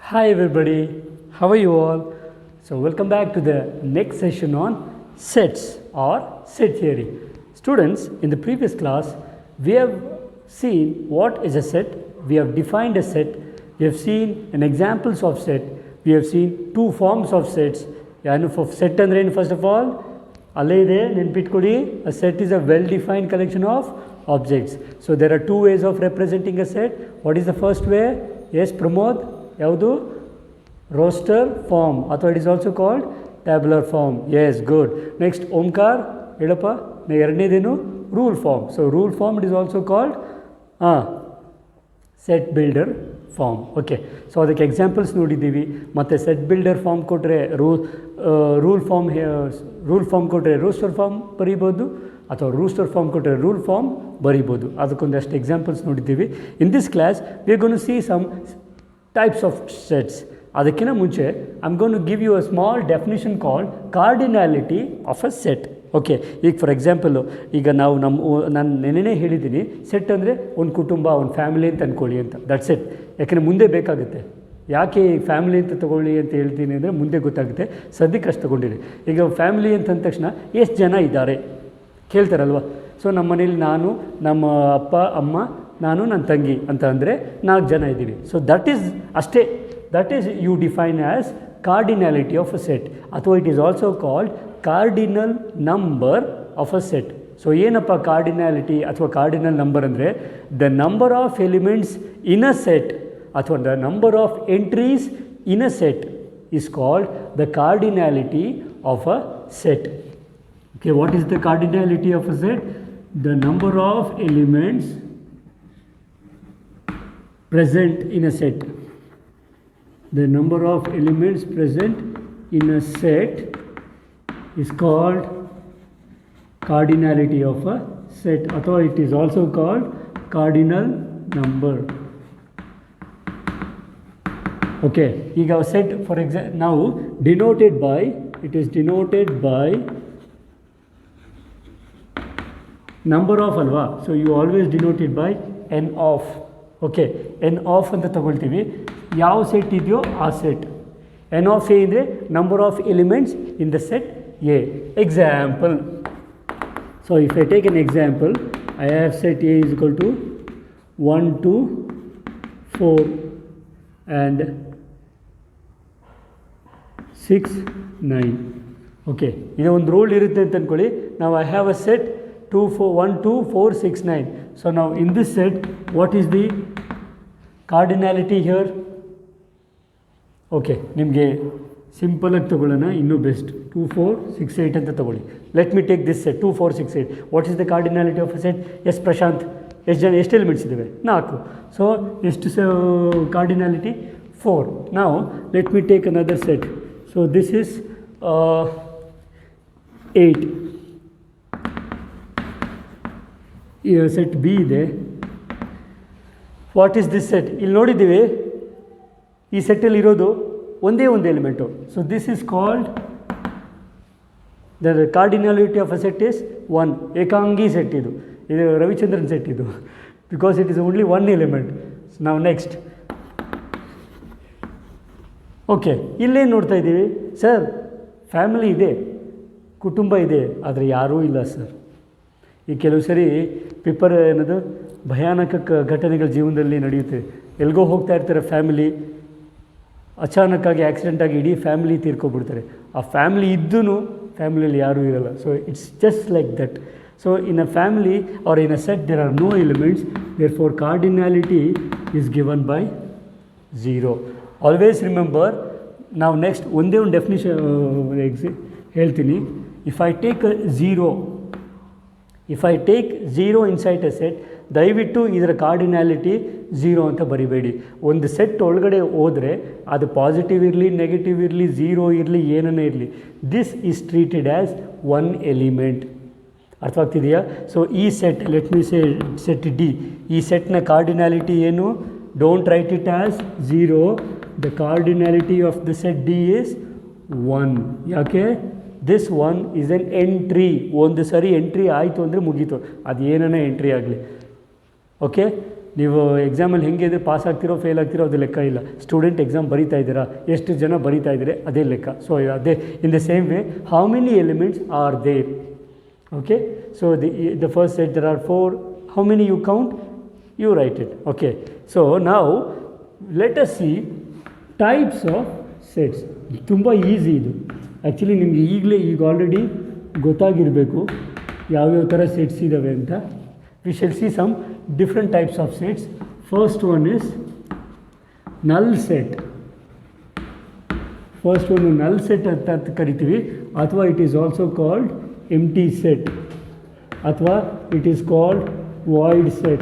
Hi everybody, how are you all? So welcome back to the next session on sets or set theory. Students, in the previous class, we have seen what is a set, we have defined a set, we have seen an examples of set, we have seen two forms of sets. For set and first of all, a set is a well-defined collection of objects. So there are two ways of representing a set. What is the first way? Yes, Pramod? ಯಾವುದು roster form ಅಥವಾ it is also called tabular form. Yes, good. Next Omkar ಹೇಳಪ್ಪ, ಎರಡನೇದೇನು rule form. So rule form it is also called set builder form. Okay, so ಅದಕ್ಕೆ examples ನೋಡಿದ್ದೀವಿ. ಮತ್ತು set builder form ಕೊಟ್ಟರೆ rule form ಕೊಟ್ಟರೆ roster form ಬರೀಬೋದು, ಅಥವಾ roster form ಕೊಟ್ಟರೆ ರೂಲ್ ಫಾರ್ಮ್ ಬರೀಬೋದು. ಅದಕ್ಕೊಂದಷ್ಟು ಎಕ್ಸಾಂಪಲ್ಸ್ ನೋಡಿದ್ದೀವಿ. In this class we are gonna see some types of sets. ಅದಕ್ಕಿಂತ ಮುಂಚೆ I am gonna give you a small definition called cardinality of a set. Okay, ಈಗ for example, ಈಗ ನಾನು ನೆನ್ನೆ ಹೇಳಿದ್ದೀನಿ ಸೆಟ್ ಅಂದರೆ ಒಂದು ಕುಟುಂಬ, ಒಂದು ಫ್ಯಾಮಿಲಿ ಅಂತ ಅಂದ್ಕೊಳ್ಳಿ ಅಂತ. That's it. ಯಾಕೆಂದರೆ ಮುಂದೆ ಬೇಕಾಗುತ್ತೆ. ಯಾಕೆ ಫ್ಯಾಮಿಲಿ ಅಂತ ತೊಗೊಳ್ಳಿ ಅಂತ ಹೇಳ್ತೀನಿ ಅಂದರೆ ಮುಂದೆ ಗೊತ್ತಾಗುತ್ತೆ. ಸದ್ಯಕ್ಕೆ ಅಷ್ಟು ತೊಗೊಂಡಿರಿ. ಈಗ ಫ್ಯಾಮಿಲಿ ಅಂತ ಅಂದ ತಕ್ಷಣ ಎಷ್ಟು ಜನ ಇದ್ದಾರೆ ಕೇಳ್ತಾರಲ್ವ. ಸೊ ನಮ್ಮ ಮನೇಲಿ ನಾನು, ನಮ್ಮ ಅಪ್ಪ ಅಮ್ಮ, ನಾನು, ನನ್ನ ತಂಗಿ ಅಂತ ಅಂದರೆ 4 ಜನ ಇದ್ದೀವಿ. ಸೊ ದಟ್ ಈಸ್ ಅಷ್ಟೇ. That is you define as cardinality of a set, ಅಥವಾ it is also called cardinal number of a set. So ಏನಪ್ಪ ಕಾರ್ಡಿನಾಲಿಟಿ ಅಥವಾ ಕಾರ್ಡಿನಲ್ ನಂಬರ್ ಅಂದರೆ the number of elements in a set ಅಥವಾ the number of entries in a set is called the cardinality of a set. Okay, what is the cardinality of a set? The number of elements present in a set. The number of elements present in a set is called cardinality of a set, or it is also called cardinal number. Okay, ಈಗ set for example now denoted by, it is denoted by number of ಅಲ್ವಾ. So you always denoted by N of. Okay, N of ಅಂತ ತಗೊಳ್ತೀವಿ. ಯಾವ set ಇದೆಯೋ ಆ set. N of A ಅಂದರೆ number of elements in the set A. Example, so if I take N example, I have set A is equal to 1 2 4 and 6 9. Okay, ಇದು ಒಂದು rule ಇರುತ್ತೆ ಅಂತ ಅಂದ್ಕೊಳ್ಳಿ. ನಾವು I have a set 2 4 1 2 4 6 9. So now in this set, what is the cardinality here? Okay, ನಿಮಗೆ ಸಿಂಪಲಾಗಿ ತಗೊಳ್ಳೋಣ, ಇನ್ನೂ ಬೆಸ್ಟ್. 2 4 6 8 ಅಂತ ತಗೊಳ್ಳಿ. Let me take this set 2 4 6 8. What is the cardinality of a set? Yes Prashant, ಎಷ್ಟು ಎಲಿಮೆಂಟ್ಸ್ ಇದ್ದಾವೆ? 4. ಸೊ ಎಷ್ಟು cardinality? 4. ನಾವು let me take another set. So this is 8. Set B ಇದೆ. What is this set? ಇಲ್ಲಿ ನೋಡಿದ್ದೀವಿ, ಈ ಸೆಟ್ಟಲ್ಲಿ ಇರೋದು ಒಂದೇ ಒಂದು element. So this is called the cardinality of a set is 1. ಏಕಾಂಗಿ ಸೆಟ್ ಇದು ರವಿಚಂದ್ರನ್ ಸೆಟ್ ಇದು, because it is only 1 element. ನಾವು ನೆಕ್ಸ್ಟ್, ಓಕೆ, ಇಲ್ಲೇನು ನೋಡ್ತಾ ಇದ್ದೀವಿ ಸರ್? ಫ್ಯಾಮಿಲಿ ಇದೆ, ಕುಟುಂಬ ಇದೆ, ಆದರೆ ಯಾರೂ ಇಲ್ಲ ಸರ್. ಈ ಕೆಲವು ಸರಿ ಪೇಪರ್ ಏನದು ಭಯಾನಕ ಘಟನೆಗಳ ಜೀವನದಲ್ಲಿ ನಡೆಯುತ್ತೆ. ಎಲ್ಗೋ ಹೋಗ್ತಾ ಇರ್ತಾರೆ ಫ್ಯಾಮಿಲಿ, ಅಚಾನಕ್ಕಾಗಿ ಆಕ್ಸಿಡೆಂಟಾಗಿ ಇಡೀ ಫ್ಯಾಮಿಲಿ ತೀರ್ಕೊಬಿಡ್ತಾರೆ. ಆ ಫ್ಯಾಮಿಲಿ ಇದ್ದೂ ಫ್ಯಾಮಿಲಿಯಲ್ಲಿ ಯಾರೂ ಇರಲ್ಲ. So it's just like that. So in a family or in a set there are no elements, therefore cardinality is given by 0. Always remember. ನಾವು ನೆಕ್ಸ್ಟ್ ಒಂದೇ ಒಂದು ಡೆಫಿನಿಷನ್ ಹೇಳ್ತೀನಿ. If I take 0 inside a set, ದಯವಿಟ್ಟು ಇದರ ಕಾರ್ಡಿನಾಲಿಟಿ 0 ಅಂತ ಬರಿಬೇಡಿ. ಒಂದು set ಒಳಗಡೆ ಹೋದರೆ ಅದು ಪಾಸಿಟಿವ್ ಇರಲಿ, ನೆಗೆಟಿವ್ ಇರಲಿ, 0 ಇರಲಿ, ಏನನ್ನೇ ಇರಲಿ, this is treated as 1 element. ಅರ್ಥವಾಗ್ತಿದೆಯಾ? ಸೊ ಈ set, let me say set D, ಈ ಸೆಟ್ನ ಕಾರ್ಡಿನಾಲಿಟಿ ಏನು? Don't write it as 0. The cardinality of the set D is 1. ಯಾಕೆ? This 1 is an entry. ಒಂದು ಸರಿ ಎಂಟ್ರಿ ಆಯಿತು ಅಂದರೆ ಮುಗೀತು, ಅದು ಏನನ್ನೇ ಎಂಟ್ರಿ ಆಗಲಿ. ಓಕೆ, ನೀವು ಎಕ್ಸಾಮಲ್ಲಿ ಹೆಂಗೆ ಇದ್ರೆ ಪಾಸ್ ಆಗ್ತಿರೋ ಫೇಲ್ ಆಗ್ತಿರೋ ಅದು ಲೆಕ್ಕ ಇಲ್ಲ. ಸ್ಟೂಡೆಂಟ್ ಎಕ್ಸಾಮ್ ಬರೀತಾ ಇದ್ದೀರಾ, ಎಷ್ಟು ಜನ ಬರೀತಾ ಇದ್ದಾರೆ ಅದೇ ಲೆಕ್ಕ. ಸೊ ಅದೇ in the same way how many elements are there. Okay, so the first set there are 4. How many you count? You write it. Okay, so now let us see types of sets. ತುಂಬ easy ಇದು actually. ನಿಮಗೆ ಈಗ already ಗೊತ್ತಾಗಿರಬೇಕು ಯಾವ್ಯಾವ ಥರ sets ಇದ್ದಾವೆ ಅಂತ. We shall see some different types of sets. First one is null set. First ಒಂದು ನಲ್ ಸೆಟ್ ಅಂತ ಕರಿತೀವಿ, ಅಥವಾ it is also called empty set, ಅಥವಾ it is called void set.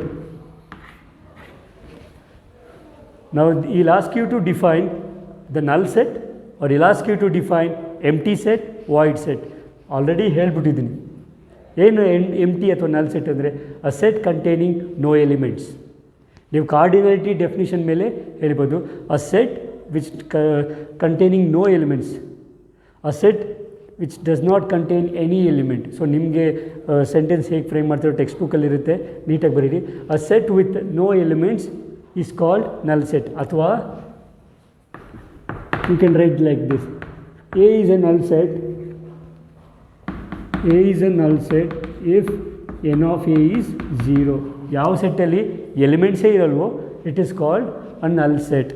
Now he'll ask you to define the null set, or he'll ask you to define empty set, void set. Already ಹೇಳ್ಬಿಟ್ಟಿದ್ದೀನಿ ಏನು empty ಅಥವಾ null set ಅಂದರೆ a set containing no elements. ನೀವು ಕಾರ್ಡಿನಾಲಿಟಿ definition ಮೇಲೆ ಹೇಳ್ಬೋದು a set which containing no elements, a set which does not contain any element. So ನಿಮಗೆ sentence ಹೇಗೆ frame ಮಾಡ್ತಿರೋ text ಬುಕ್ಕಲ್ಲಿರುತ್ತೆ, ನೀಟಾಗಿ ಬರೀರಿ. A set with no elements is called null set. ಅಥವಾ you can write like this: A is a null set. A is a null set if n of A is 0. ಯಾವ ಸೆಟ್ಟಲ್ಲಿ ಎಲಿಮೆಂಟ್ಸೇ ಇರಲ್ವೋ it is called a null set.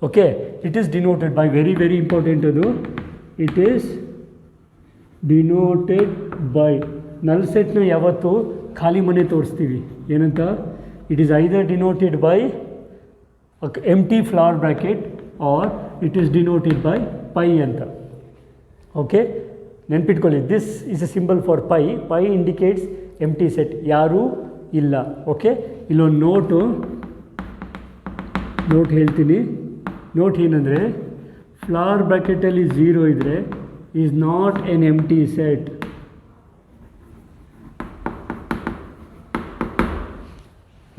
Okay, it is denoted by very very important ಅದು. It is denoted by. Null ಸೆಟ್ನ ಯಾವತ್ತು ಖಾಲಿ ಮನೆ ತೋರಿಸ್ತೀವಿ ಏನಂತ? It is either denoted by empty flower bracket or it is denoted by phi ಅಂತ. Okay, ನೆನ್ಪಿಟ್ಕೊಳ್ಳಿ, this is a symbol for phi. Phi indicates empty set, ಯಾರೂ ಇಲ್ಲ. ಓಕೆ, ಇಲ್ಲೊಂದು ನೋಟ್ ಹೇಳ್ತೀನಿ. ನೋಟ್ ಏನಂದರೆ, ಫ್ಲವರ್ ಬ್ರ್ಯಾಕೆಟಲ್ಲಿ 0 ಇದ್ದರೆ is not an empty set.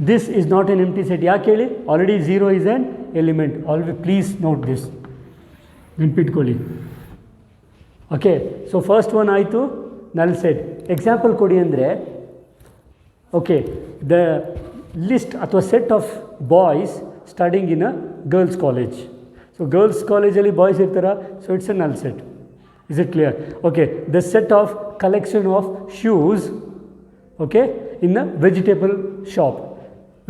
This is not an empty set. ಯಾಕೆ ಹೇಳಿ? Already 0 is an element. Always please note this. ನೆನ್ಪಿಟ್ಕೊಳ್ಳಿ. Okay, so first one ಆಯಿತು ನಲ್ ಸೆಟ್. ಎಕ್ಸಾಂಪಲ್ ಕೊಡಿ ಅಂದರೆ, ಓಕೆ, ದ ಲಿಸ್ಟ್ ಅಥವಾ set of boys studying in a girls college. So girls ಕಾಲೇಜಲ್ಲಿ boys ಇರ್ತಾರ, so it's A null set. Is it clear? Okay, the set of collection of shoes, okay, in a vegetable shop.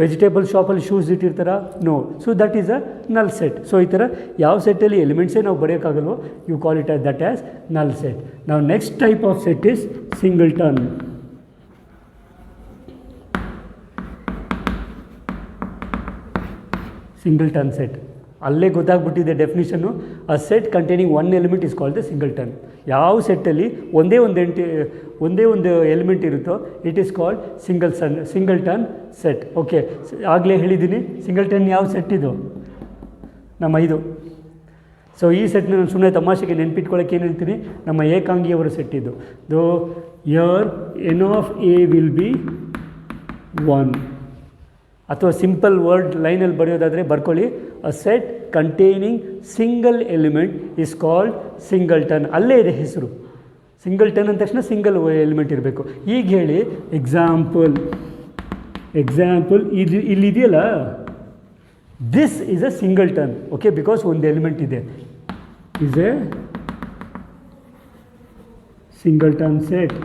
Vegetable shop ಅಲ್ಲಿ shoes ಇಟ್ಟಿರ್ತಾರ? No. So that is a null set. So ಈ ಥರ ಯಾವ ಸೆಟ್ಟಲ್ಲಿ ಎಲಿಮೆಂಟ್ಸೇ ನಾವು ಬರೆಯೋಕ್ಕಾಗಲ್ವೋ you call it that as null set. ನಾವು next type of set is singleton. Singleton set ಅಲ್ಲೇ ಗೊತ್ತಾಗ್ಬಿಟ್ಟಿದೆ ಡೆಫಿನಿಷನ್ನು. A set containing one element is called the singleton. ಯಾವ ಸೆಟ್ಟಲ್ಲಿ ಒಂದೇ ಒಂದು ಎಲಿಮೆಂಟ್ ಇರುತ್ತೋ it is called singleton set. Okay, ಆಗಲೇ ಹೇಳಿದ್ದೀನಿ ಸಿಂಗಲ್ಟನ್ ಯಾವ ಸೆಟ್ ಇದು? ನಮ್ಮ ಇದು. ಸೊ ಈ ಸೆಟ್ನ ನಾನು ಸುಮ್ಮನೆ ತಮಾಷೆಗೆ ನೆನ್ಪಿಟ್ಕೊಳ್ಳೋಕೆ ಏನು ಹೇಳ್ತೀನಿ, ನಮ್ಮ ಏಕಾಂಗಿಯವರ ಸೆಟ್ ಇದು. Though here n of A will be 1. ಅಥವಾ ಸಿಂಪಲ್ ವರ್ಡ್ ಲೈನಲ್ಲಿ ಬರೆಯೋದಾದರೆ ಬರ್ಕೊಳ್ಳಿ, a set containing single element is called singleton. ಅಲ್ಲೇ ಇದೆ ಹೆಸರು. ಸಿಂಗಲ್ಟನ್ ಅಂದ ತಕ್ಷಣ ಸಿಂಗಲ್ ಎಲಿಮೆಂಟ್ ಇರಬೇಕು. ಈಗ ಹೇಳಿ ಎಕ್ಸಾಂಪಲ್ ಇದು ಇಲ್ಲಿದೆಯಲ್ಲ, this is a singleton. Okay, because ಒಂದು ಎಲಿಮೆಂಟ್ ಇದೆ. Is a singleton set.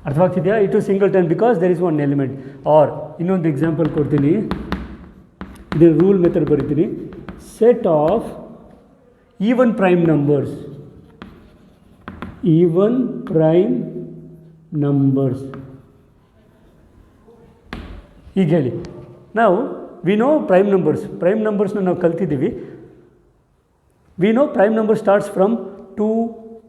ಅರ್ಥವಾಗ್ತಿದೆಯಾ? It is singleton because there is one element. Or ಇನ್ನೊಂದು ಎಕ್ಸಾಂಪಲ್ ಕೊಡ್ತೀನಿ, ಇದು ರೂಲ್ ಮೆಥಡ್ ಬರೀತೀನಿ. Set of even prime numbers. Even prime numbers. ಈಗ ಹೇಳಿ, ನಾವು ವಿ ನೋ ಪ್ರೈಮ್ ನಂಬರ್ಸ್ನ ನಾವು ಕಲ್ತಿದ್ದೀವಿ. We know prime number starts from 2,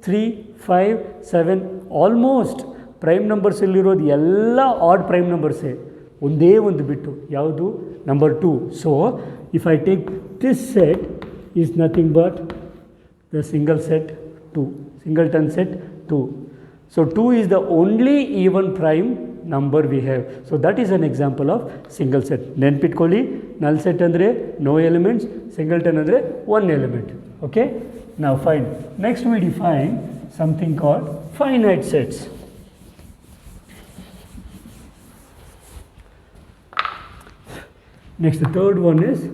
3, 5, 7. Almost prime ನಂಬರ್ಸಲ್ಲಿರೋದು ಎಲ್ಲ ಆಡ್ ಪ್ರೈಮ್ ನಂಬರ್ಸೇ, ಒಂದೇ ಒಂದು ಬಿಟ್ಟು. ಯಾವುದು? Number 2. So if I take this set is nothing but the single set 2, singleton set 2. So 2 is the only even prime number we have. So that is an example of single set. ನೆನ್ಪಿಟ್ಕೊಳ್ಳಿ, null set ಅಂದರೆ no elements, singleton ಅಂದರೆ one element. Okay, ನಾವು fine. Next we define something called finite sets. Next, the third one is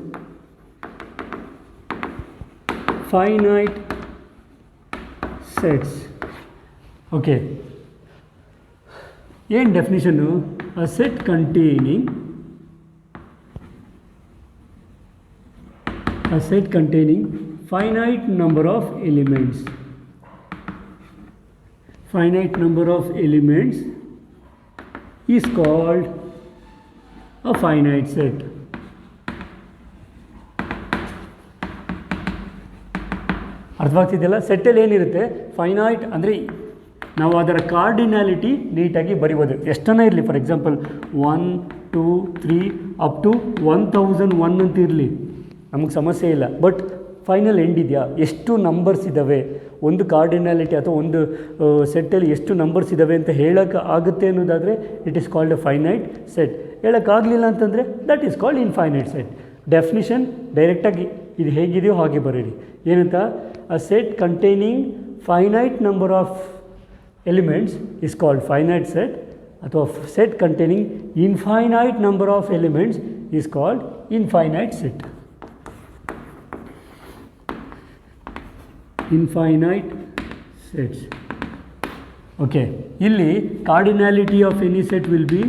finite sets. Okay. ಏನು ಡೆಫಿನಿಷನ್ನು? a set containing finite number of elements. Finite number of elements is called a finite set. ಅರ್ಥವಾಗ್ತಿದೆಯಲ್ಲ? ಸೆಟ್ಟಲ್ಲಿ ಏನಿರುತ್ತೆ, finite ಅಂದರೆ ನಾವು ಅದರ ಕಾರ್ಡಿನಾಲಿಟಿ ನೀಟಾಗಿ ಬರಿಬೋದು. ಎಷ್ಟನ್ನ ಇರಲಿ, for example 1 2 3 up to 1001 ಅಂತ ಇರಲಿ, ನಮಗೆ ಸಮಸ್ಯೆ ಇಲ್ಲ. ಬಟ್ ಫೈನಲ್ ಎಂಡ್ ಇದೆಯಾ, ಎಷ್ಟು ನಂಬರ್ಸ್ ಇದ್ದಾವೆ, ಒಂದು ಕಾರ್ಡಿನಾಲಿಟಿ ಅಥವಾ ಒಂದು ಸೆಟ್ಟಲ್ಲಿ ಎಷ್ಟು ನಂಬರ್ಸ್ ಇದ್ದಾವೆ ಅಂತ ಹೇಳೋಕ್ಕೆ ಆಗುತ್ತೆ ಅನ್ನೋದಾದರೆ it is called a finite set. ಹೇಳೋಕ್ಕಾಗಲಿಲ್ಲ ಅಂತಂದರೆ that is called infinite set. Definition ಡೈರೆಕ್ಟಾಗಿ ಇದು ಹೇಗಿದೆಯೋ ಹಾಗೆ ಬರೀರಿ. ಏನಂತ? A set containing finite number of elements is called finite set, ಅಥವಾ set containing infinite number of elements is called infinite set. Infinite sets. Okay, ಇಲ್ಲಿ cardinality of any set will be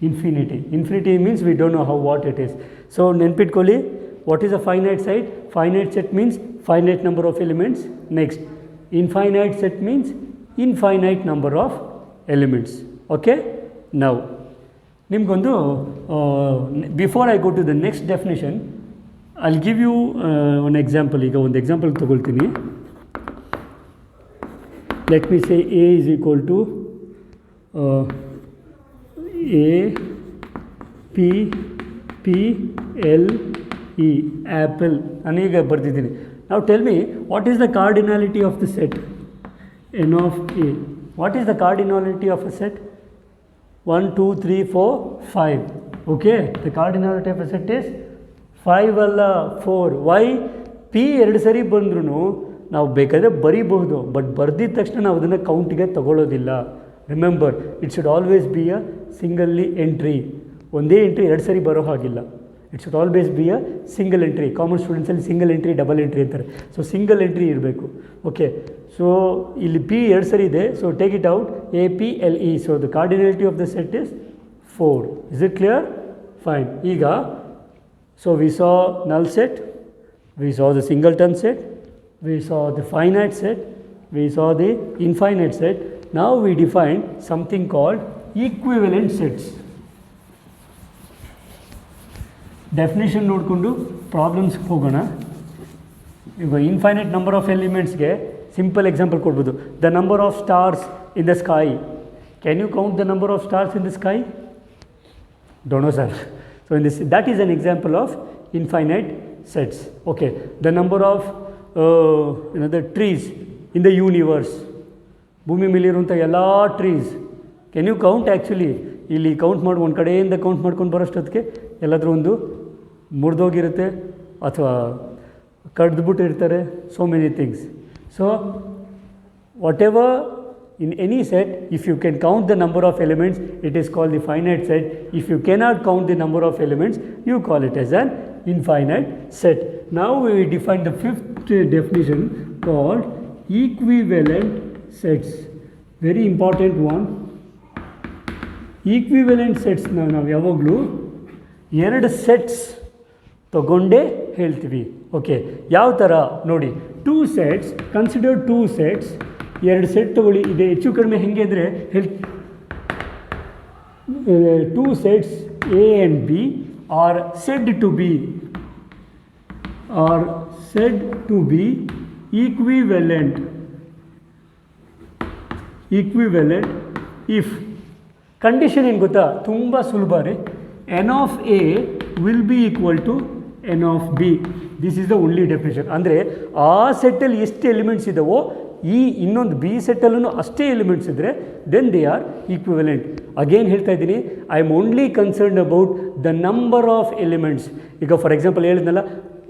infinity. Infinity means we don't know how what it is. So ನೆನ್ಪಿಟ್ಕೊಳ್ಳಿ, what is a finite set? Finite set means finite number of elements. Next, infinite set means infinite number of elements. Okay, now ನಿಮಗೊಂದು before I go to the next definition I'll give you one example. ಈಗ ಒಂದು example ತೊಗೊಳ್ತೀನಿ. Let me say A is equal to A P P L E apple ನಾನೀಗ ಬರ್ತಿದ್ದೀನಿ. ನಾವು tell me what is the cardinality of the set n of a. What is the cardinality of a set? 1 2 3 4 5. Okay, the cardinality of a set is 5 ಅಲ್ಲ 4. why? p ಎರಡು ಸರಿ ಬಂದ್ರೂ ನಾವು ಬೇಕಾದರೆ ಬರಿಬಹುದು, but ಬರೆದಿದ ತಕ್ಷಣ ನಾವು ಅದನ್ನು ಕೌಂಟಿಗೆ ತಗೊಳ್ಳೋದಿಲ್ಲ. Remember, it should always be a ಸಿಂಗಲ್ಲಿ ಎಂಟ್ರಿ. ಒಂದೇ ಎಂಟ್ರಿ ಎರಡು ಸರಿ ಬರೋ ಹಾಗಿಲ್ಲ. It should always be a single entry. Commerce ಸ್ಟೂಡೆಂಟ್ಸಲ್ಲಿ ಸಿಂಗಲ್ ಎಂಟ್ರಿ, ಡಬಲ್ ಎಂಟ್ರಿ ಅಂತಾರೆ. ಸೊ ಸಿಂಗಲ್ ಎಂಟ್ರಿ ಇರಬೇಕು. ಓಕೆ, ಸೊ ಇಲ್ಲಿ ಪಿ ಎರಡು ಸರಿ ಇದೆ, so take it out, A P L E. So the cardinality of the set is 4. Is it clear? Fine. ಈಗ so we saw null set, we saw the singleton set, we saw the finite set, we saw the infinite set. Now we define something called equivalent sets. Definition ನೋಡಿಕೊಂಡು ಪ್ರಾಬ್ಲಮ್ಸ್ಗೆ ಹೋಗೋಣ. ಈಗ infinite number of ಎಲಿಮೆಂಟ್ಸ್ಗೆ simple example ಕೊಡ್ಬೋದು. The number of stars in the sky. Can you count the number of stars in the sky? Don't know sir. So in this that is an example of infinite sets. Okay, the number of the trees in the universe. ಭೂಮಿ ಮೇಲಿರುವಂಥ ಎಲ್ಲ trees can you count? Actually ಇಲ್ಲಿ count ಮಾಡಿ ಒಂದು ಕಡೆಯಿಂದ count ಮಾಡ್ಕೊಂಡು ಬರೋಷ್ಟೊತ್ತಿಗೆ ಎಲ್ಲಾದರೂ ಒಂದು ಮುರಿದೋಗಿರುತ್ತೆ ಅಥವಾ ಕಡ್ದುಬಿಟ್ಟಿರ್ತಾರೆ. So many things. So whatever in any set, if you can count the number of elements, it is called the finite set. If you cannot count the number of elements, you call it as an infinite set. Now we define the fifth definition called equivalent sets. Very important one. Equivalent sets ನಾವು ಯಾವಾಗಲೂ ಎರಡು sets ತಗೊಂಡೇ ಹೇಳ್ತೀವಿ. Okay, ಯಾವ ಥರ ನೋಡಿ, two sets, consider two sets. ಎರಡು set ತೊಗೊಳ್ಳಿ. ಇದೆ ಹೆಚ್ಚು ಕಡಿಮೆ ಹೆಂಗೆ ಅಂದರೆ two sets A and B are said to be equivalent if. Condition ಏನು ಗೊತ್ತಾ? ತುಂಬ ಸುಲಭ ರೀ. N of A will be equal to N of B. This is the only definition. ಅಂದರೆ ಆ ಸೆಟ್ಟಲ್ಲಿ ಎಷ್ಟು ಎಲಿಮೆಂಟ್ಸ್ ಇದ್ದಾವೋ ಈ ಇನ್ನೊಂದು ಬಿ ಸೆಟ್ಟಲ್ಲೂ ಅಷ್ಟೇ ಎಲಿಮೆಂಟ್ಸ್ ಇದ್ದರೆ then they are equivalent. Again ಹೇಳ್ತಾ ಇದ್ದೀನಿ, I am only concerned about the number of elements. ಈಗ ಫಾರ್ ಎಕ್ಸಾಂಪಲ್ ಹೇಳಿದ್ನಲ್ಲ,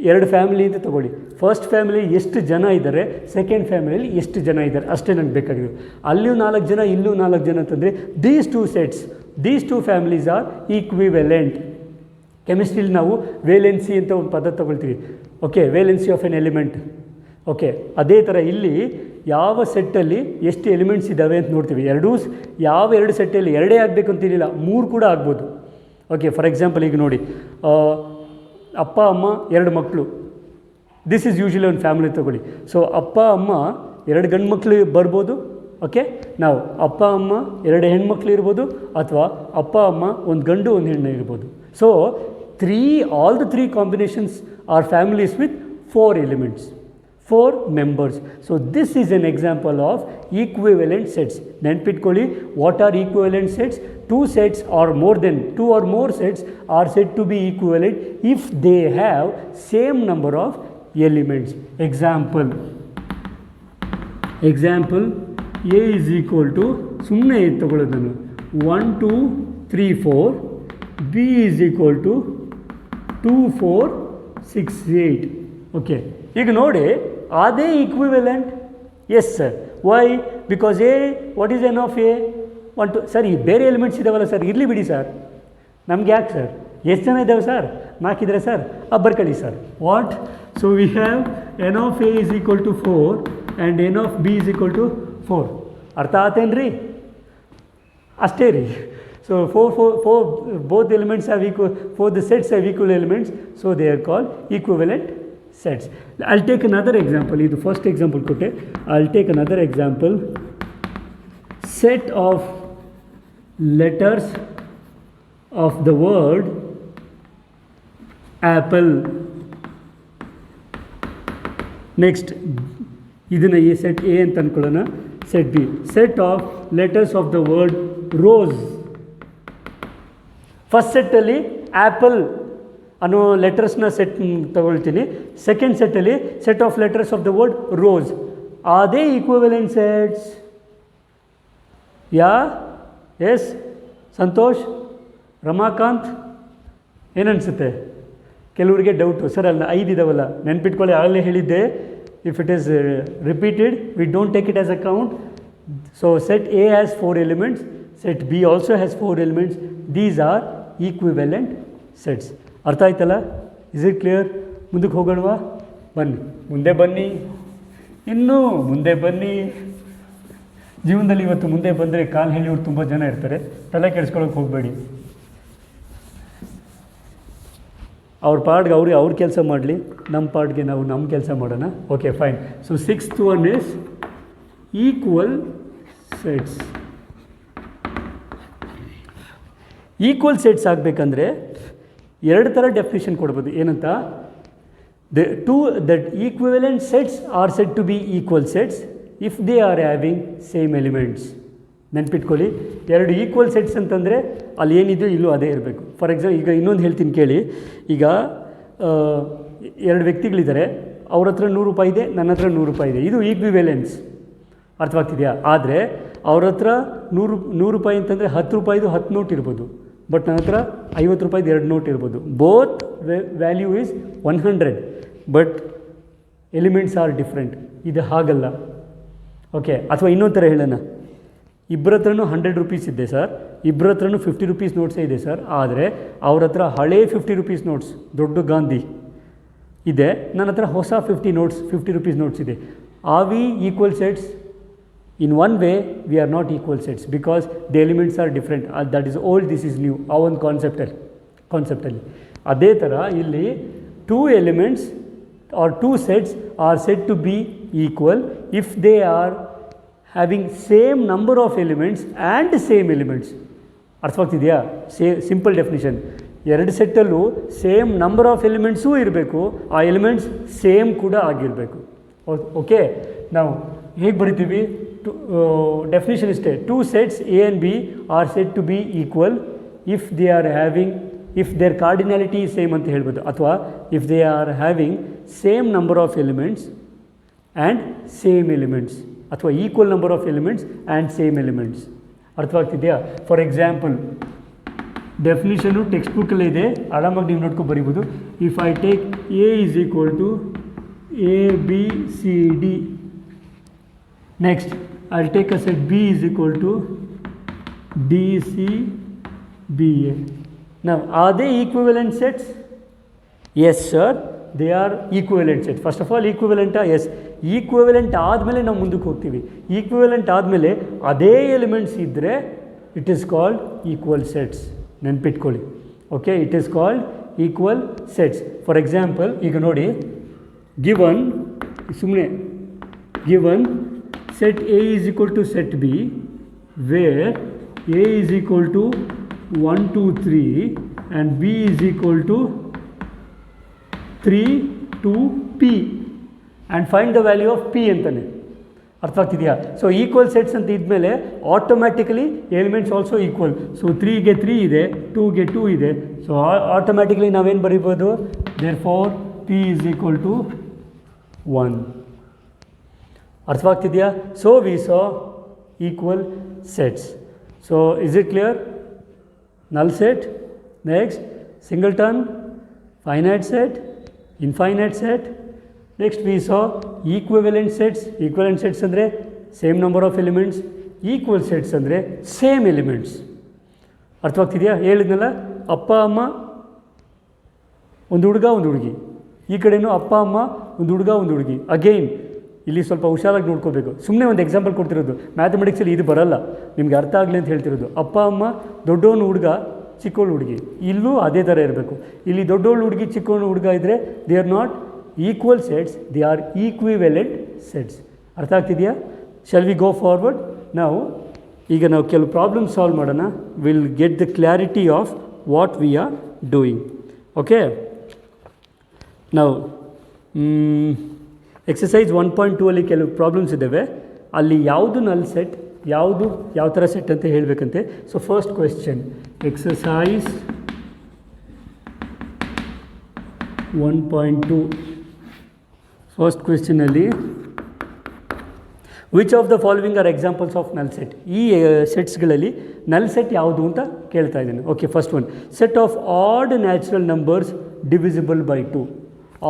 ಎರಡು ಫ್ಯಾಮಿಲಿ ಅಂತ ತೊಗೊಳ್ಳಿ. ಫಸ್ಟ್ ಫ್ಯಾಮಿಲಿ ಎಷ್ಟು ಜನ ಇದ್ದಾರೆ, ಸೆಕೆಂಡ್ ಫ್ಯಾಮಿಲಿಯಲ್ಲಿ ಎಷ್ಟು ಜನ ಇದ್ದಾರೆ, ಅಷ್ಟೇ ನನಗೆ ಬೇಕಾಗಿದೆ. ಅಲ್ಲಿಯೂ 4 ಜನ, ಇಲ್ಲೂ 4 ಜನ ಅಂತಂದರೆ these two sets, these two families are equivalent. ಕೆಮಿಸ್ಟ್ರಿಲಿ ನಾವು ವೇಲೆನ್ಸಿ ಅಂತ ಒಂದು ಪದ ತಗೊಳ್ತೀವಿ. Okay, valency of an element. Okay, ಅದೇ ಥರ ಇಲ್ಲಿ ಯಾವ ಸೆಟ್ಟಲ್ಲಿ ಎಷ್ಟು ಎಲಿಮೆಂಟ್ಸ್ ಇದ್ದಾವೆ ಅಂತ ನೋಡ್ತೀವಿ. ಯಾವ ಎರಡು ಸೆಟ್ಟಲ್ಲಿ ಎರಡೇ ಆಗಬೇಕು ಅಂತಿರಲಿಲ್ಲ, 3 ಕೂಡ ಆಗ್ಬೋದು. ಓಕೆ, ಫಾರ್ ಎಕ್ಸಾಂಪಲ್ ಈಗ ನೋಡಿ, ಅಪ್ಪ ಅಮ್ಮ 2 ಮಕ್ಕಳು. ದಿಸ್ ಈಸ್ ಯೂಶಲಿ ಒಂದು ಫ್ಯಾಮಿಲಿ ತಗೊಳ್ಳಿ. ಸೊ ಅಪ್ಪ ಅಮ್ಮ 2 ಗಂಡು ಮಕ್ಕಳು ಬರ್ಬೋದು. ಓಕೆ, ನಾವು ಅಪ್ಪ ಅಮ್ಮ 2 ಹೆಣ್ಮಕ್ಳು ಇರ್ಬೋದು, ಅಥವಾ ಅಪ್ಪ ಅಮ್ಮ ಒಂದು ಗಂಡು ಒಂದು ಹೆಣ್ಣು ಇರ್ಬೋದು. So all the 3 combinations are families with 4 elements, 4 members. So this is an example of equivalent sets. ನೆನ್ಪಿಟ್ಕೊಳ್ಳಿ, what are equivalent sets? 2 sets or more than 2 or more sets are said to be equivalent if they have same number of elements. Example A is equal to, ಸುಮ್ಮನೆ ತಗೊಳ್ಳೋದನ್ನು, 1 2 3 4, B is equal to 2 4 6 8. Okay, ಈಗ ನೋಡಿ, are they equivalent? Yes sir. Why? Because A, what is n of A? 1 2. Sir, ಈ ಬೇರೆ elements ಇದಾವಲ್ಲ sir, ಇರಲಿ ಬಿಡಿ sir, ನಮ್ಗೆ ಯಾಕೆ ಸರ್, ಎಷ್ಟು ಜನ ಇದ್ದಾವೆ ಸರ್, 4 ಇದ್ದಾರೆ ಸರ್, ಬರ್ಕೊಳ್ಳಿ sir. What? So we have n of A is equal to 4 and n of B is equal to 4. ಅರ್ಥ ಆತೇನ್ರಿ? ಅಷ್ಟೇ ರೀ. So both elements have equal, the sets have equal elements, so they are called equivalent sets. I'll take another example. This first example kotte, I'll take another example. Set of letters of the word apple. Next, ಇದನ್ನ ಈ set A ಅಂತ ಅನ್ಕೊಳ್ಳೋಣ, set B. Set of letters of the word rose. First ಸೆಟ್ಟಲ್ಲಿ apple ಅನ್ನೋ ಲೆಟರ್ಸ್ನ set ತಗೊಳ್ತೀನಿ. Second ಸೆಟ್ಟಲ್ಲಿ set of letters of the word rose. ಅದೇ equivalent sets? Yeah? Yes? Santosh, Ramakant, ಏನನ್ಸುತ್ತೆ? ಕೆಲವರಿಗೆ ಡೌಟು, ಸರ್ ಅಲ್ಲಿ 5 ಇದಾವಲ್ಲ, ನೆನ್ಪಿಟ್ಕೊಳ್ಳಿ, ಆಗಲೇ ಹೇಳಿದ್ದೆ, if it is repeated we don't take it as a count. So set A has 4 elements, set B also has 4 elements. These are equivalent sets. ಅರ್ಥ ಆಯ್ತಲ್ಲ? Is it clear? ಮುಂದಕ್ಕೆ ಹೋಗೋಣವಾ? ಬನ್ನಿ, ಮುಂದೆ ಬನ್ನಿ, ಇನ್ನೂ ಮುಂದೆ ಬನ್ನಿ. ಜೀವನದಲ್ಲಿ ಇವತ್ತು ಮುಂದೆ ಬಂದರೆ ಕಾಲು ಹೇಳಿಯವ್ರು ತುಂಬ ಜನ ಇರ್ತಾರೆ, ತಲೆ ಕೆಡಿಸ್ಕೊಳ್ಳೋಕೆ ಹೋಗಬೇಡಿ. ಅವ್ರ ಪಾಡ್ಗೆ ಅವ್ರ ಕೆಲಸ ಮಾಡಲಿ, ನಮ್ಮ ಪಾಡ್ಗೆ ನಾವು ನಮ್ಮ ಕೆಲಸ ಮಾಡೋಣ. Okay, fine. So 6th one is equal sets. Equal sets ಆಗಬೇಕಂದ್ರೆ 2 ಥರ ಡೆಫಿನೇಷನ್ ಕೊಡ್ಬೋದು. ಏನಂತ? That equivalent sets are said to be equal sets if they are having same elements. ನೆನ್ಪಿಟ್ಕೊಳ್ಳಿ, 2 ಈಕ್ವಲ್ ಸೆಟ್ಸ್ ಅಂತಂದರೆ ಅಲ್ಲಿ ಏನಿದೆಯೋ ಇಲ್ಲೂ ಅದೇ ಇರಬೇಕು. ಫಾರ್ ಎಕ್ಸಾಂಪಲ್, ಈಗ ಇನ್ನೊಂದು ಹೇಳ್ತೀನಿ ಕೇಳಿ. ಈಗ 2 ವ್ಯಕ್ತಿಗಳಿದ್ದಾರೆ, ಅವ್ರ ಹತ್ರ 100 ರೂಪಾಯಿ ಇದೆ, ನನ್ನ ಹತ್ರ 100 ರೂಪಾಯಿ ಇದೆ. ಇದು ಈಕ್ವಿವೆಲೆನ್ಸ್. ಅರ್ಥವಾಗ್ತಿದೆಯಾ? ಆದರೆ ಅವ್ರ ಹತ್ರ 100 ರೂಪಾಯಿ ಅಂತಂದರೆ 10 ರೂಪಾಯಿದು 10 ನೋಟ್ ಇರ್ಬೋದು, ಬಟ್ ನನ್ನ ಹತ್ರ 50 ರೂಪಾಯಿದು 2 ನೋಟ್ ಇರ್ಬೋದು. Both value is 100, but elements are different. ಇದು ಹಾಗಲ್ಲ. ಓಕೆ, ಅಥವಾ ಇನ್ನೊಂದು ಥರ ಹೇಳೋಣ, ಇಬ್ಬರ ಹತ್ರನೂ 100 ರೂಪೀಸ್ ಇದೆ ಸರ್, ಇಬ್ಬರ ಹತ್ರನೂ 50 ರೂಪೀಸ್ ನೋಟ್ಸೇ ಇದೆ ಸರ್. ಆದರೆ ಅವ್ರ ಹತ್ರ ಹಳೇ 50 ರೂಪೀಸ್ ನೋಟ್ಸ್, ದೊಡ್ಡ ಗಾಂಧಿ ಇದೆ, ನನ್ನ ಹತ್ರ ಹೊಸ 50 ರೂಪೀಸ್ ನೋಟ್ಸ್ ಇದೆ. Are we equal sets? In one way, we are not equal sets because the elements are different. That is old, this is new. ಆ ಒಂದು ಕಾನ್ಸೆಪ್ಟಲ್ಲಿ ಅದೇ ಥರ ಇಲ್ಲಿ 2 elements or 2 sets are said to be equal if they are having same number of elements and same elements. ಅರ್ಥವಾಗ್ತಿದೆಯಾ? Simple definition. 2 ಸೆಟ್ಟಲ್ಲೂ same number of ಎಲಿಮೆಂಟ್ಸೂ ಇರಬೇಕು, ಆ ಎಲಿಮೆಂಟ್ಸ್ ಸೇಮ್ ಕೂಡ ಆಗಿರಬೇಕು. ಓಕೆ, ನಾವು ಹೇಗೆ ಬರಿತೀವಿ? ಡೆಫಿನಿಷನ್ ಇಷ್ಟೇ. 2 sets A and B are said to be equal if they are having, if their cardinality is same ಅಂತ ಹೇಳ್ಬೋದು, ಅಥವಾ if they are having same number of elements and same elements, ಅಥವಾ equal number of elements and same elements. ಅರ್ಥವಾಗ್ತಿದೆಯಾ? For example, definition text ಬುಕ್ಕಲ್ಲೇ ಇದೆ, ಆರಾಮಾಗಿ ನೀವು ನೋಡ್ಕೊಂಡು ಬರಿಬೋದು. If I take A is equal to ABCD. Next, I'll take a set B is equal to DCBA. Now, are they equivalent sets? Yes, sir. They are equivalent sets. First of all, equivalent, yes. Equivalent ಆದಮೇಲೆ ನಾವು ಮುಂದಕ್ಕೆ ಹೋಗ್ತೀವಿ. Equivalent ಆದಮೇಲೆ ಅದೇ elements ಇದ್ದರೆ it is called equal sets. ನೆನ್ಪಿಟ್ಕೊಳ್ಳಿ. Okay, it is called equal sets. For example, ಈಗ ನೋಡಿ, ಗಿವನ್ ಸುಮ್ಮನೆ given set A is equal to set B, where A is equal to 1, 2, 3 and B is equal to 3, 2, P and find the value of P ಅಂತಲೇ. ಅರ್ಥ ಆಗ್ತಿದೆಯಾ? So equal sets ಅಂತ ಇದ್ಮೇಲೆ automatically elements also equal. So 3ಗೆ 3 ಇದೆ, 2ಗೆ 2 ಇದೆ. So automatically ನಾವೇನು ಬರೀಬೋದು? Therefore P is equal to 1. ಅರ್ಥವಾಗ್ತಿದೆಯಾ? So we saw equal sets. So is it clear? Null set, next singleton, finite set, infinite set. Next we saw equivalent sets. Equivalent sets ಅಂದರೆ same number of elements. Equal sets ಅಂದರೆ same elements. ಅರ್ಥವಾಗ್ತಿದೆಯಾ? ಹೇಳಿದ್ನಲ್ಲ, ಅಪ್ಪ ಅಮ್ಮ, ಒಂದು ಹುಡುಗ ಒಂದು ಹುಡುಗಿ. ಈ ಕಡೆಯೂ ಅಪ್ಪ ಅಮ್ಮ, ಒಂದು ಹುಡುಗ ಒಂದು ಹುಡುಗಿ. ಅಗೈನ್ ಇಲ್ಲಿ ಸ್ವಲ್ಪ ಹುಷಾರಾಗಿ ನೋಡ್ಕೋಬೇಕು. ಸುಮ್ಮನೆ ಒಂದು ಎಕ್ಸಾಂಪಲ್ ಕೊಡ್ತಿರೋದು. ಮ್ಯಾಥಮೆಟಿಕ್ಸಲ್ಲಿ ಇದು ಬರಲ್ಲ, ನಿಮಗೆ ಅರ್ಥ ಆಗಲಿ ಅಂತ ಹೇಳ್ತಿರೋದು. ಅಪ್ಪ ಅಮ್ಮ, ದೊಡ್ಡವನು ಹುಡುಗ, ಚಿಕ್ಕವಳು ಹುಡುಗಿ. ಇಲ್ಲೂ ಅದೇ ಥರ ಇರಬೇಕು. ಇಲ್ಲಿ ದೊಡ್ಡವಳು ಹುಡುಗಿ, ಚಿಕ್ಕವನು ಹುಡುಗ ಇದ್ದರೆ they are not equal sets, they are equivalent sets. ಅರ್ಥ ಆಗ್ತಿದೆಯಾ? Shall we go forward? ಈಗ ನಾವು ಕೆಲವು ಪ್ರಾಬ್ಲಮ್ ಸಾಲ್ವ್ ಮಾಡೋಣ. Will get the clarity of what we are doing. Okay, ನಾವು ಎಕ್ಸಸೈಸ್ 1.2 ಅಲ್ಲಿ ಕೆಲವು ಪ್ರಾಬ್ಲಮ್ಸ್ ಇದ್ದಾವೆ. ಅಲ್ಲಿ ಯಾವುದು ನಲ್ ಸೆಟ್, ಯಾವುದು ಯಾವ ಥರ ಸೆಟ್ ಅಂತ ಹೇಳಬೇಕಂತೆ. So first question, exercise 1.2 first ಕ್ವೆಶ್ಚನಲ್ಲಿ which of the following are examples of null set. ಈ ಸೆಟ್ಸ್ಗಳಲ್ಲಿ ನಲ್ ಸೆಟ್ ಯಾವುದು ಅಂತ ಕೇಳ್ತಾ ಇದ್ದೇನೆ. Okay, first one, set of odd natural numbers divisible by 2.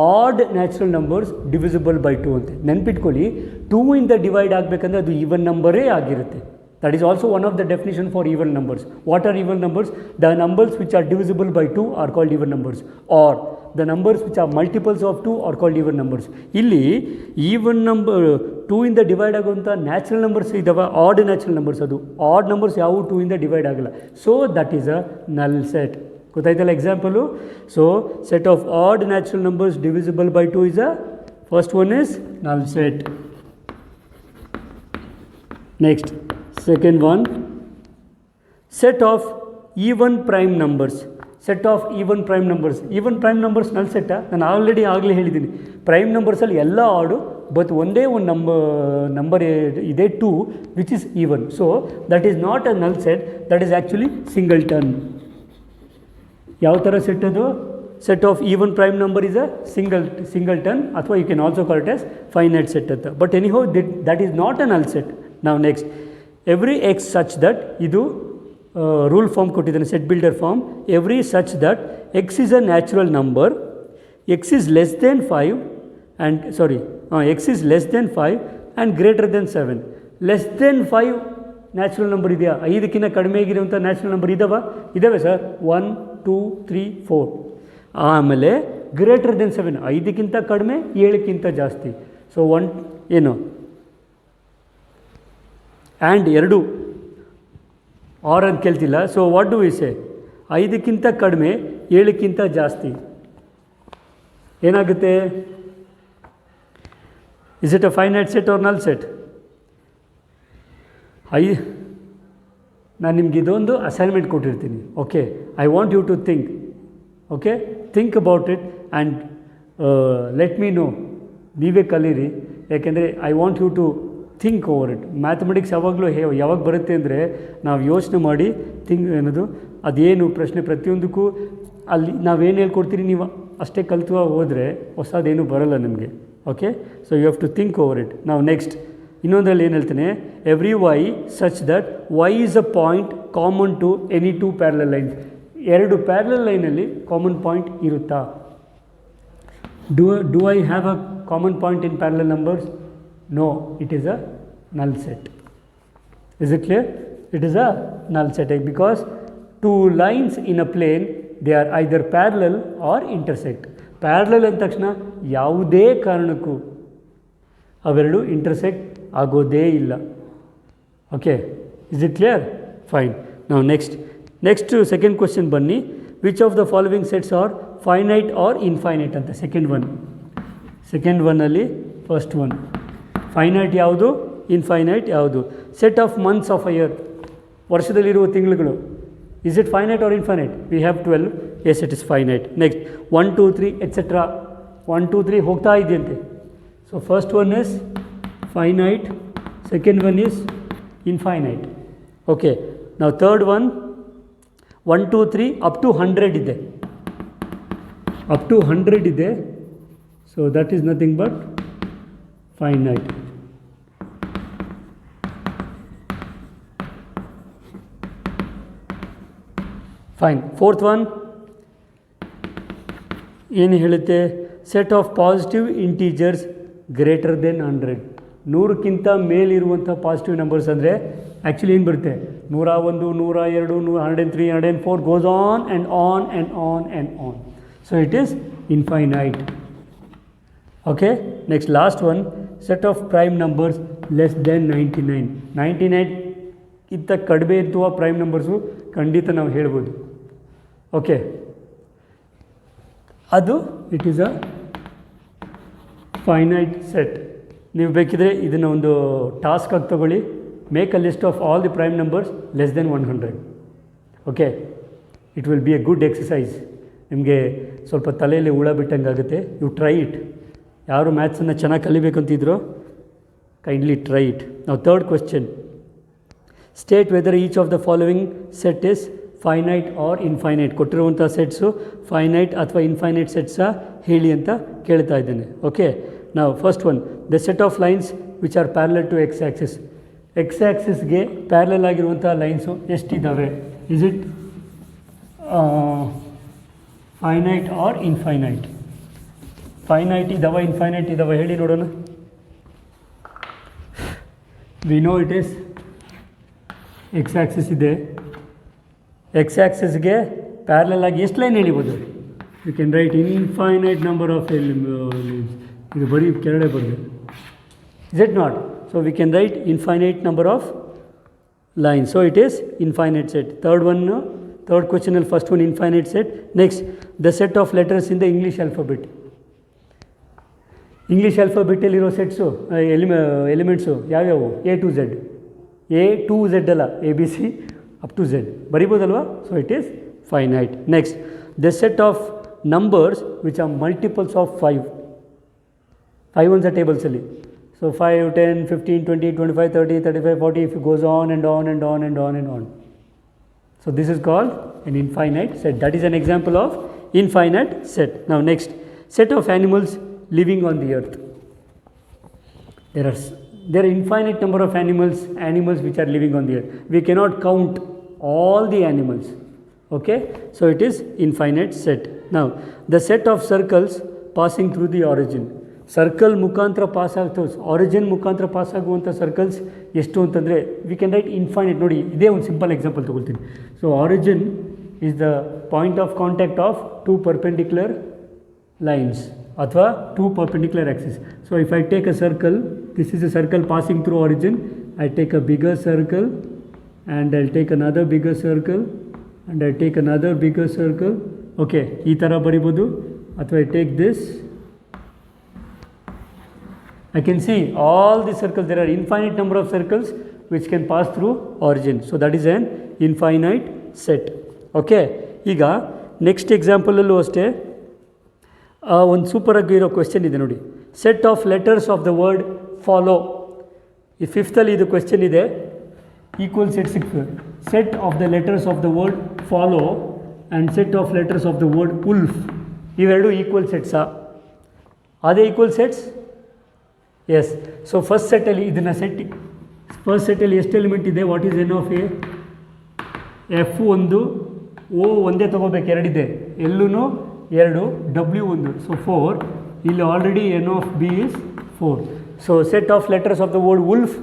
Odd natural numbers divisible by 2 ಅಂತ ನೆನ್ಪಿಟ್ಕೊಳ್ಳಿ. 2 ಇಂದ ಡಿವೈಡ್ ಆಗಬೇಕಂದ್ರೆ ಅದು ಈವನ್ ನಂಬರೇ ಆಗಿರುತ್ತೆ. That is also one of the definition for even numbers. What are even numbers? The numbers which R divisible by 2 are called even numbers, are the numbers which are multiples of 2 are called even numbers. ಇಲ್ಲಿ even number 2 ಇಂದ divide ಆಗುವಂಥ natural numbers ಇದ್ದಾವೆ, add natural numbers. ಅದು add numbers ಯಾವುವು 2 ಇಂದ divide ಆಗಲ್ಲ. So that is a null set. ಗೊತ್ತಾಯ್ತಲ್ಲ example? So set of odd natural numbers divisible by 2 is a first one is null set. Next second one, set of even prime numbers. Set of even prime numbers. Even prime numbers ನಲ್ ಸೆಟ್ಟಾ? ನಾನು ಆಗಲೇ ಹೇಳಿದ್ದೀನಿ, prime ನಂಬರ್ಸಲ್ಲಿ ಎಲ್ಲ ಆಡು, but ಒಂದೇ ಒಂದು number ಇದೆ 2 which is even. So that is not a null set, that is actually singleton. ಯಾವ ಥರ ಸೆಟ್ ಅದು? Set of even prime number is a singleton, ಅಥವಾ you can also call it as finite set ಅಂತ. But anyhow that is not a null set. ನಾವು next, every x such that, ಇದು rule form ಕೊಟ್ಟಿದ್ದಾನೆ, set builder form. Every such that x is a natural number, X is less than 5 and X is less than 5 and greater than 7. Less than 5 natural number ಇದೆಯಾ? 5ಕ್ಕಿಂತ ಕಡಿಮೆ ಆಗಿರುವಂಥ natural number ಇದ್ದಾವೆ sir. 1, 2, 3, 4. ಆಮೇಲೆ greater than 7, 5ಕ್ಕಿಂತ ಕಡಿಮೆ, 7ಕ್ಕಿಂತ ಜಾಸ್ತಿ. So 1 ಏನು and 2 are ಅಂತ ಕೇಳ್ತಿಲ್ಲ. So what do we say? 5ಕ್ಕಿಂತ ಕಡಿಮೆ, 7ಕ್ಕಿಂತ ಜಾಸ್ತಿ ಏನಾಗುತ್ತೆ? Is it a finite set or null set? ನಾನು ನಿಮ್ಗೆ ಇದೊಂದು ಅಸೈನ್ಮೆಂಟ್ ಕೊಟ್ಟಿರ್ತೀನಿ. Okay, I want you to think. Okay, think about it and let me know. ನೀವೇ ಕಲೀರಿ, ಯಾಕೆಂದರೆ I want you to think over it. Mathematics ಯಾವಾಗ ಬರುತ್ತೆ ಅಂದರೆ ನಾವು ಯೋಚನೆ ಮಾಡಿ ಏನದು ಅದೇನು ಪ್ರಶ್ನೆ ಪ್ರತಿಯೊಂದಕ್ಕೂ ಅಲ್ಲಿ ನಾವೇನು ಹೇಳ್ಕೊಡ್ತೀರಿ ನೀವು ಅಷ್ಟೇ ಕಲಿತು ಹೋದರೆ ಹೊಸದೇನು ಬರೋಲ್ಲ ನಿಮಗೆ. Okay, so you have to think over it. ನಾವು ನೆಕ್ಸ್ಟ್ ಇನ್ನೊಂದರಲ್ಲಿ ಏನು ಹೇಳ್ತೇನೆ, every Y such that Y is a point common to any 2 parallel lines. 2 parallel ಲೈನಲ್ಲಿ ಕಾಮನ್ ಪಾಯಿಂಟ್ ಇರುತ್ತಾ? Do I have a common point in parallel numbers? No, it is a null set. Is it clear? It is a null set because 2 lines in a plane they are either parallel or intersect. Parallel ಅಂದ ತಕ್ಷಣ ಯಾವುದೇ ಕಾರಣಕ್ಕೂ ಅವೆರಡು intersect ಆಗೋದೇ ಇಲ್ಲ. Okay, is it clear? Fine. ನಾವು next second question ಬನ್ನಿ. Which of the following sets are finite or infinite ಅಂತ. ಸೆಕೆಂಡ್ ಒನ್ನಲ್ಲಿ ಫಸ್ಟ್ ಒನ್ ಫೈನೈಟ್ ಯಾವುದು, ಇನ್ಫೈನೈಟ್ ಯಾವುದು? Set of months of a year, ವರ್ಷದಲ್ಲಿರುವ ತಿಂಗಳುಗಳು. Is it finite or infinite? We have 12. Yes, it is finite. Next 1 2 3 etcetera 1 2 3 ಹೋಗ್ತಾ ಇದೆಯಂತೆ. So first one is finite, second one is infinite. Okay, ನಾವು third one 1 2 3 up to 100 ಇದೆ. Up to 100 ಇದೆ. So that is nothing but finite. Fine. Fourth one ಏನು ಹೇಳುತ್ತೆ? Set of positive integers greater than 100. 100ಕ್ಕಿಂತ ಮೇಲಿರುವಂಥ positive numbers ಅಂದರೆ actually ಏನು ಬರುತ್ತೆ? 101 102 103 104 goes on and on and on and on. So it is infinite. Okay, next last one set of prime numbers less then 99. 99 ಕಡಿಮೆ ಇರುವ prime numbers ಖಂಡಿತ ನಾವು ಹೇಳ್ಬೋದು. ಓಕೆ, ಅದು it is a finite set. ನೀವು ಬೇಕಿದ್ರೆ ಇದನ್ನು ಒಂದು ಟಾಸ್ಕ್ ಆಗಿ ತಗೊಳ್ಳಿ. Make a list of all the prime numbers less than 100. Okay, it will be a good exercise. ನಿಮಗೆ ಸ್ವಲ್ಪ ತಲೆಯಲ್ಲಿ ಹುಳ ಬಿಟ್ಟಂಗೆ ಆಗುತ್ತೆ. You try it. ಯಾರು ಮ್ಯಾಥ್ಸನ್ನು ಚೆನ್ನಾಗಿ ಕಲಿಬೇಕಂತಿದ್ರೋ ಕೈಂಡ್ಲಿ ಟ್ರೈ ಇಟ್. ನಾವು third question, state whether each of the following set is finite or infinite. ಕೊಟ್ಟಿರುವಂಥ ಸೆಟ್ಸು ಫೈನೈಟ್ ಅಥವಾ ಇನ್ಫೈನೈಟ್ ಸೆಟ್ಸಾ ಹೇಳಿ ಅಂತ ಕೇಳ್ತಾ ಇದ್ದೇನೆ. ಓಕೆ, ನಾವು first one the set of lines which are parallel to x axis. X ಆ್ಯಕ್ಸಿಸ್ಗೆ parallel ಆಗಿರುವಂಥ lines ಎಷ್ಟಿದ್ದಾವೆ? Is it finite or infinite? Finite ಇದ್ದಾವೆ, ಇನ್ಫೈನೈಟ್ ಇದ್ದಾವೆ? ಹೇಳಿ ನೋಡೋಣ. We know it is x axis ಇದೆ. ಎಕ್ಸ್ ಆ್ಯಕ್ಸಿಸ್ಗೆ ಪ್ಯಾರಲಲ್ ಆಗಿ ಎಷ್ಟು ಲೈನ್ ಎಳಿಬೋದು? You can write infinite number of lines. ಇದು ಬರೀ ಕೆಳಗಡೆ ಬರಬೇಕು. Is it not? So we can write infinite number of lines. So it is infinite set. Third ಕ್ವಶನಲ್ಲಿ first one infinite set. Next the set of letters in the English alphabet. English ಆಲ್ಫಾಬೆಟಲ್ಲಿರೋ sets elements ಯಾವ್ಯಾವು? A to Z ಅಲ್ಲ, ABC up to Z ಬರಿಬೋದಲ್ವಾ? So it is finite. Next the set of numbers which are multiples of 5. 5 ones ಟೇಬಲ್ಸಲ್ಲಿ. So 5 10 15 20 25 30 35 40 if it goes on and on and on and on and on. So this is called an infinite set. That is an example of infinite set. Now next, set of animals living on the earth. There are infinite number of animals which are living on the earth. We cannot count all the animals. Okay, so it is infinite set. Now the set of circles passing through the origin. Circle ಮುಖಾಂತರ pass ಆಗ್ತವೆ, origin ಮುಖಾಂತರ pass ಆಗುವಂಥ circles ಎಷ್ಟು ಅಂತಂದರೆ V can write infinite. ನೋಡಿ, ಇದೇ ಒಂದು simple example ತೊಗೊಳ್ತೀನಿ. So origin is the point of contact of 2 perpendicular lines ಅಥವಾ 2 perpendicular axes. So if I take a circle, this is a circle passing through origin. I take a bigger circle and I'll take another bigger circle and I take another bigger circle. Okay, ಈ ಥರ ಬರಿಬೋದು. ಅಥವಾ I take this, I can see all the circles. There are infinite number of circles which can pass through origin. So that is an infinite set. Okay, ಈಗ next ಎಕ್ಸಾಂಪಲಲ್ಲೂ ಅಷ್ಟೇ ಒಂದು super ಆಗಿರೋ question ಇದೆ ನೋಡಿ. Set of letters of the word follow. ಈ ಫಿಫ್ತಲ್ಲಿ ಇದು ಕ್ವೆಶ್ಚನ್ ಇದೆ. Equal set six. Set of the letters of the word follow and set of letters of the word wolf, ಇವೆರಡು ಈಕ್ವಲ್ ಸೆಟ್ಸಾ? ಅದೇ equal sets? Yes. So first ಸೆಟ್ಟಲ್ಲಿ ಇದನ್ನು first ಸೆಟ್ಟಲ್ಲಿ ಎಷ್ಟು ಎಲಿಮೆಂಟ್ ಇದೆ? What is n of A? F ಒಂದು, O ಒಂದೇ ತೊಗೋಬೇಕು, ಎರಡಿದೆ. ಎಲ್ಲೂ 2, ಡಬ್ಲ್ಯೂ 1. ಸೊ 4. ಇಲ್ಲಿ already N of B is 4. So set of letters of the word wolf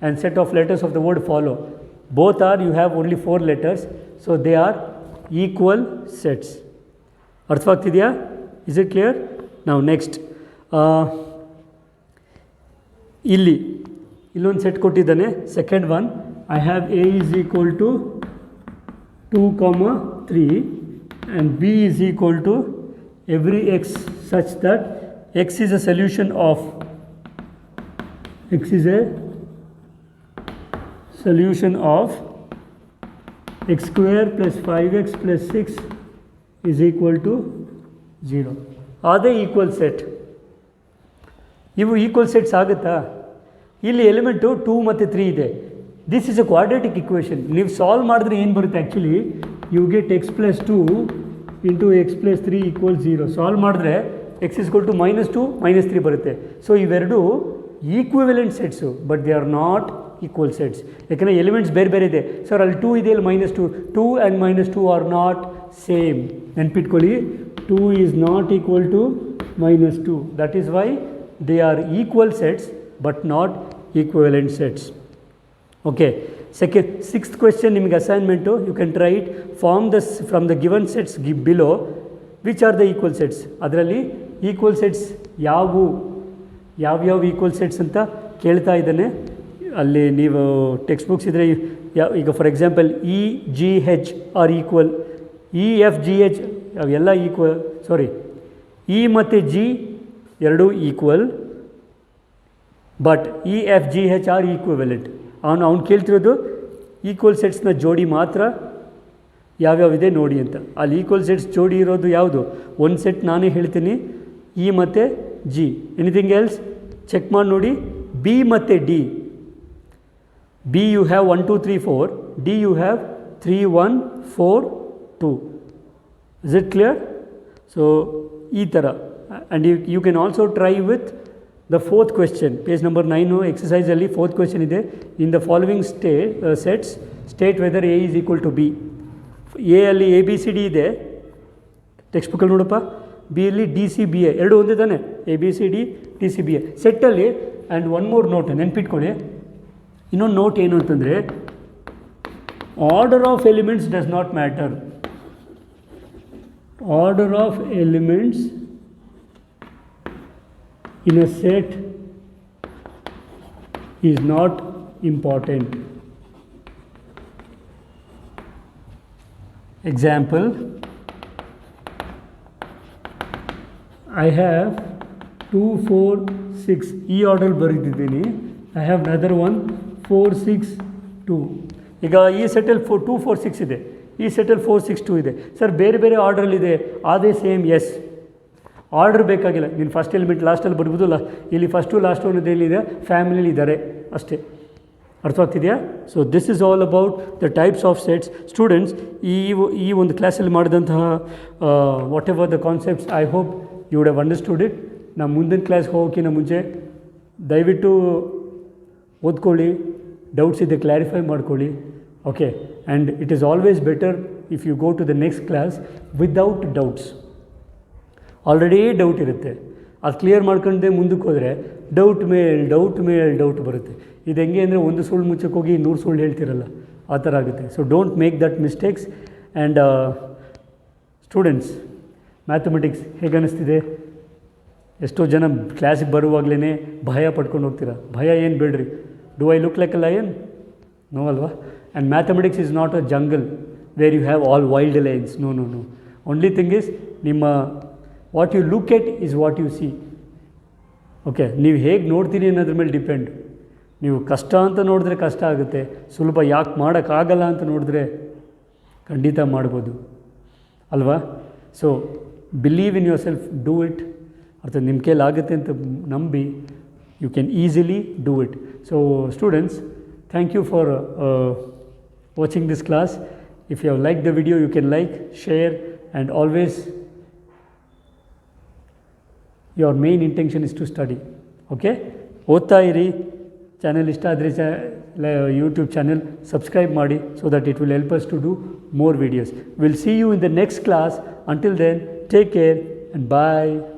and set of letters of the word follow, both are, you have only 4 letters, so they are equal sets. ಅರ್ಥವಾಗ್ತಿದೆಯಾ? Is it clear? ನಾವು next ಇಲ್ಲೊಂದು set ಕೊಟ್ಟಿದ್ದಾನೆ. Second one, I have A is equal to 2, 3 and b is equal to every x such that x is a solution of x square plus 5x plus 6 is equal to 0. Are they equal set? ಇವು equal sets ಆಗುತ್ತಾ? ಇಲ್ಲಿ element 2 ಮತ್ತು 3 ಇದೆ. This is a quadratic equation. ನೀವು solve ಮಾಡಿದ್ರೆ ಏನು ಬರುತ್ತೆ? Actually you get x plus 2 into x plus 3 equals 0. Solve ಮಾಡಿದ್ರೆ x is equal to -2 -3 ಬರುತ್ತೆ. ಸೊ ಇವೆರಡು equivalent sets, but they are not equal sets. ಯಾಕಂದರೆ ಎಲಿಮೆಂಟ್ಸ್ ಬೇರೆ ಬೇರೆ ಇದೆ. ಸರ್ ಅಲ್ಲಿ 2 ಇದೆ, ಇಲ್ಲಿ -2 ಆ್ಯಂಡ್ -2 ಆರ್ ನಾಟ್ ಸೇಮ್. ನೆನ್ಪಿಟ್ಕೊಳ್ಳಿ, 2 is not equal to -2. That is why they are equal sets but not equivalent sets. Okay, sixth question ನಿಮಗೆ assignment. You can try it. Form the from the given sets below which are the equal sets. ಅದರಲ್ಲಿ equal sets ಯಾವ್ಯಾವ equal sets ಅಂತ ಕೇಳ್ತಾ ಇದ್ದಾನೆ. ಅಲ್ಲಿ ನೀವು text books ಇದ್ದರೆ ಈಗ for example E G H are equal, E F G H ಅವೆಲ್ಲ ಈಕ್ವಲ್. ಸಾರಿ, ಇ ಮತ್ತು ಜಿ ಎರಡೂ equal, but E F G H are equivalent. ಅವ್ನು ಕೇಳ್ತಿರೋದು ಈಕ್ವಲ್ ಸೆಟ್ಸ್ನ ಜೋಡಿ ಮಾತ್ರ ಯಾವ್ಯಾವಿದೆ ನೋಡಿ ಅಂತ. ಅಲ್ಲಿ ಈಕ್ವಲ್ ಸೆಟ್ಸ್ ಜೋಡಿ ಇರೋದು ಯಾವುದು? ಒಂದು ಸೆಟ್ ನಾನೇ ಹೇಳ್ತೀನಿ, ಇ ಮತ್ತು ಜಿ. ಎನಿಥಿಂಗ್ ಎಲ್ಸ್ ಚೆಕ್ ಮಾಡಿ ನೋಡಿ. ಬಿ ಮತ್ತು D. B you have 1 2 3 4, D you have 3 1 4 2. Is it clear? So ಈ ಥರ. And you can also try with the fourth question. Page number 9 ಎಕ್ಸಸೈಸಲ್ಲಿ ಫೋರ್ತ್ ಕ್ವೆಶ್ಚನ್ ಇದೆ. In the following sets state whether A is equal to B. A ಅಲ್ಲಿ A B C D ಇದೆ, text ಬುಕ್ಕಲ್ಲಿ ನೋಡಪ್ಪ. B ಅಲ್ಲಿ D C B A ಎರಡು ಒಂದೇ ತಾನೆ, A B C D D C B A ಸೆಟ್ಟಲ್ಲಿ. ಆ್ಯಂಡ್ ಒನ್ ಮೋರ್ ನೋಟ್ ನೆನ್ಪಿಟ್ಕೊಳ್ಳಿ. ಇನ್ನೊಂದು ನೋಟ್ ಏನು ಅಂತಂದರೆ, order of elements does not matter. Order of elements in a set is not important. Example, I have 2 4 6 ಈ order ಬರೆದಿದ್ದೀನಿ. I have another one 4 6 2. ಈಗ ಈ ಸೆಟ್ಟಲ್ಲಿ 2 4 6 ಇದೆ, ಈ ಸೆಟ್ಟಲ್ಲಿ 4 6 2 ಇದೆ. ಸರ್ ಬೇರೆ ಬೇರೆ ಆರ್ಡ್ರಲ್ಲಿದೆ, ಅದೇ ಸೇಮ್. ಎಸ್, ಆರ್ಡರ್ ಬೇಕಾಗಿಲ್ಲ. ನೀನು ಫಸ್ಟ್ ಎಲಿಮೆಂಟ್ ಲಾಸ್ಟಲ್ಲಿ ಬರ್ಬೋದು, ಇಲ್ಲಿ ಫಸ್ಟು ಲಾಸ್ಟ್ ಒಂದು ಎಲ್ಲಿದೆ, ಫ್ಯಾಮಿಲಿಲಿ ಇದ್ದಾರೆ ಅಷ್ಟೇ. ಅರ್ಥವಾಗ್ತಿದೆಯಾ? So this is all about the types of sets. Students, ಈ ಒಂದು ಕ್ಲಾಸಲ್ಲಿ ಮಾಡಿದಂತಹ whatever the concepts, I hope you would have understood it. ನಾವು ಮುಂದಿನ ಕ್ಲಾಸ್ಗೆ ಹೋಗೋಕ್ಕಿಂತ ಮುಂಚೆ ದಯವಿಟ್ಟು ಓದ್ಕೊಳ್ಳಿ, ಡೌಟ್ಸ್ ಇದೆ ಕ್ಲಾರಿಫೈ ಮಾಡ್ಕೊಳ್ಳಿ. Okay, and it is always better if you go to the next class without doubts. Already doubt ಇರುತ್ತೆ, ಅದು ಕ್ಲಿಯರ್ ಮಾಡ್ಕೊಂಡೆ ಮುಂದಕ್ಕೆ ಹೋದರೆ ಡೌಟ್ ಮೇಲೆ ಡೌಟ್ ಬರುತ್ತೆ. ಇದು ಹೆಂಗೆ ಅಂದರೆ, ಒಂದು ಸುಳ್ಳು ಮುಚ್ಚಕ್ಕೆ ಹೋಗಿ 100 ಸುಳ್ಳು ಹೇಳ್ತಿರಲ್ಲ, ಆ ಥರ ಆಗುತ್ತೆ. So don't make that mistakes. And students, mathematics ಹೇಗೆ ಅನ್ನಿಸ್ತಿದೆ? ಎಷ್ಟೋ ಜನ ಕ್ಲಾಸಿಗೆ ಬರುವಾಗಲೇ ಭಯ ಪಡ್ಕೊಂಡು ಹೋಗ್ತೀರಾ. ಭಯ ಏನು ಬೇಡ್ರಿ. Do I look like a lion? No ಅಲ್ವಾ? And mathematics is not a jungle where you have all wild lines. No. Only thing is, ನಿಮ್ಮ what you look at is what you see. Okay, ನೀವು ಹೇಗೆ ನೋಡ್ತೀರಿ ಅನ್ನೋದ್ರ ಮೇಲೆ depend. ನೀವು ಕಷ್ಟ ಅಂತ ನೋಡಿದ್ರೆ ಕಷ್ಟ ಆಗುತ್ತೆ, ಸುಲಭ ಯಾಕೆ ಮಾಡೋಕ್ಕಾಗಲ್ಲ ಅಂತ ನೋಡಿದ್ರೆ ಖಂಡಿತ ಮಾಡ್ಬೋದು ಅಲ್ವಾ? So believe in yourself, do it. ಅರ್ಥ ನಿಮ್ಮ ಕೈಲಾಗುತ್ತೆ ಅಂತ ನಂಬಿ you can easily do it. So students, thank you for watching this class. If you have like the video, you can like, share, and always your main intention is to study. Okay, ಓದ್ತಾ ಇರಿ. Channel ಇಷ್ಟ ಆದರೆ YouTube channel subscribe ಮಾಡಿ, so that it will help us to do more videos. We'll see you in the next class. Until then, take care and bye.